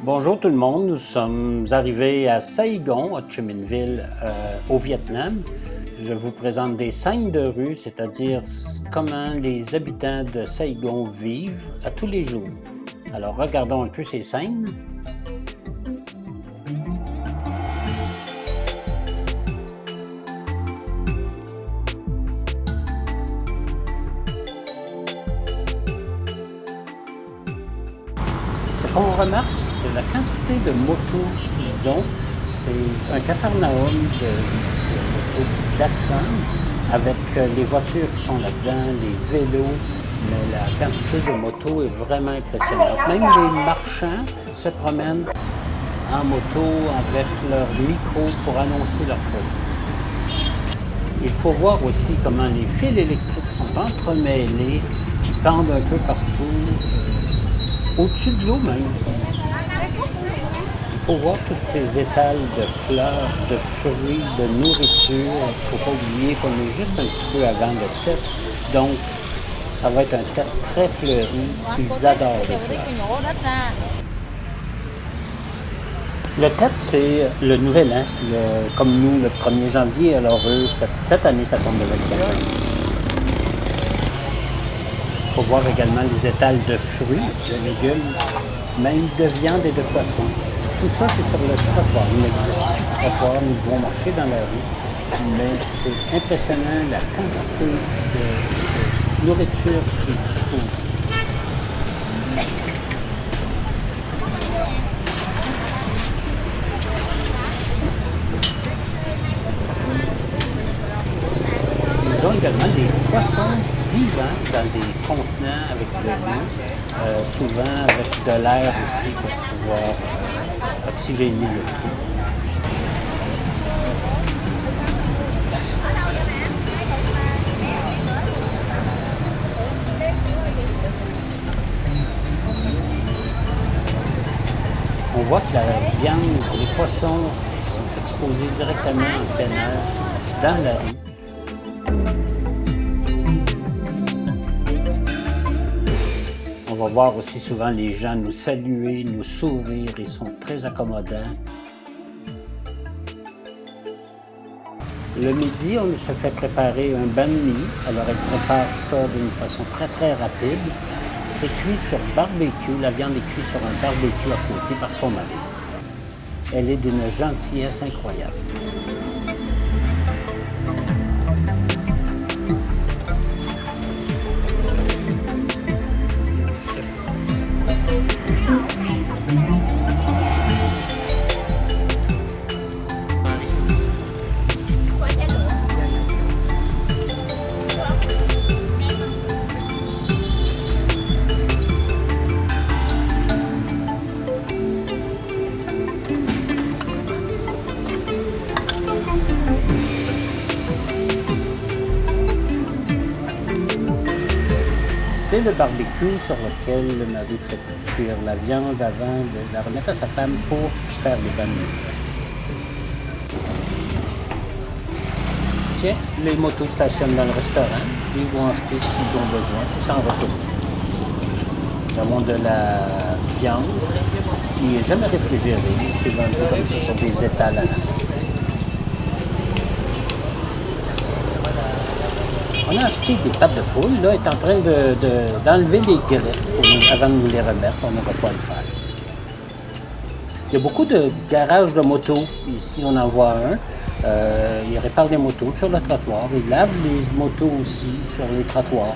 Bonjour tout le monde, nous sommes arrivés à Saigon, Ho Chi Minh Ville, au Vietnam. Je vous présente des scènes de rue, c'est-à-dire comment les habitants de Saigon vivent à tous les jours. Alors regardons un peu ces scènes. Ce qu'on remarque, c'est la quantité de motos qu'ils ont. C'est un capharnaüm de motos qui klaxonnent avec les voitures qui sont là-dedans, les vélos, mais la quantité de motos est vraiment impressionnante. Même les marchands se promènent en moto avec leur micro pour annoncer leurs produits. Il faut voir aussi comment les fils électriques sont entremêlés, qui pendent un peu partout, au-dessus de l'eau même, comme ici. Il faut voir toutes ces étals de fleurs, de fruits, de nourriture. Il ne faut pas oublier qu'on est juste un petit peu avant le Tet. Donc, ça va être un Tet très fleuri. Ils adorent les fleurs. Le Tet, c'est le nouvel an. Comme nous, le 1er janvier. Alors eux, cette année, ça tombe le 24 janvier. Il faut voir également les étals de fruits, de légumes, même de viande et de poissons. Tout ça, c'est sur le trottoir. Il n'existe plus de trottoir, nous devons marcher dans la rue. Mais c'est impressionnant la quantité de nourriture qui est disposée. Ils ont également des poissons vivants dans des contenants avec de l'eau, souvent avec de l'air aussi pour pouvoir oxygéner le tout. On voit que la viande, les poissons sont exposés directement en plein air dans la rue. On va voir aussi souvent les gens nous saluer, nous sourire, ils sont très accommodants. Le midi, on se fait préparer un banh mi. Alors, elle prépare ça d'une façon très, très rapide. C'est cuit sur barbecue. La viande est cuite sur un barbecue à côté par son mari. Elle est d'une gentillesse incroyable. C'est le barbecue sur lequel le mari fait cuire la viande avant de la remettre à sa femme pour faire les banh mi. Tiens, les motos stationnent dans le restaurant. Ils vont acheter ce qu'ils ont besoin, tout ça en retour. Nous avons de la viande qui n'est jamais réfrigérée. C'est vendu comme ça sur des étals à la main. On a acheté des pattes de poule. Là, est en train d'enlever les griffes avant de nous les remettre. On n'aura pas à le faire. Il y a beaucoup de garages de motos. Ici, on en voit un. Ils réparent les motos sur le trottoir. Ils lavent les motos aussi sur les trottoirs.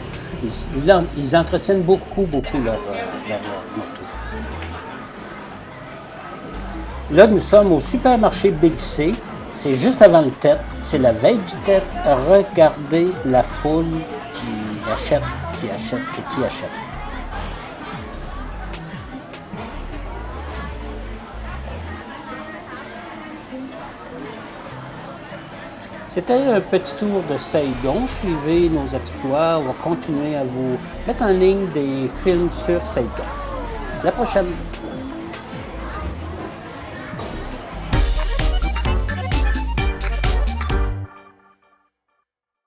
Ils entretiennent beaucoup leur moto. Là, nous sommes au supermarché Big C. C'est juste avant le Tet. C'est la veille du Tet. Regardez la foule qui achète. C'était un petit tour de Saigon. Suivez nos exploits. On va continuer à vous mettre en ligne des films sur Saigon. À la prochaine!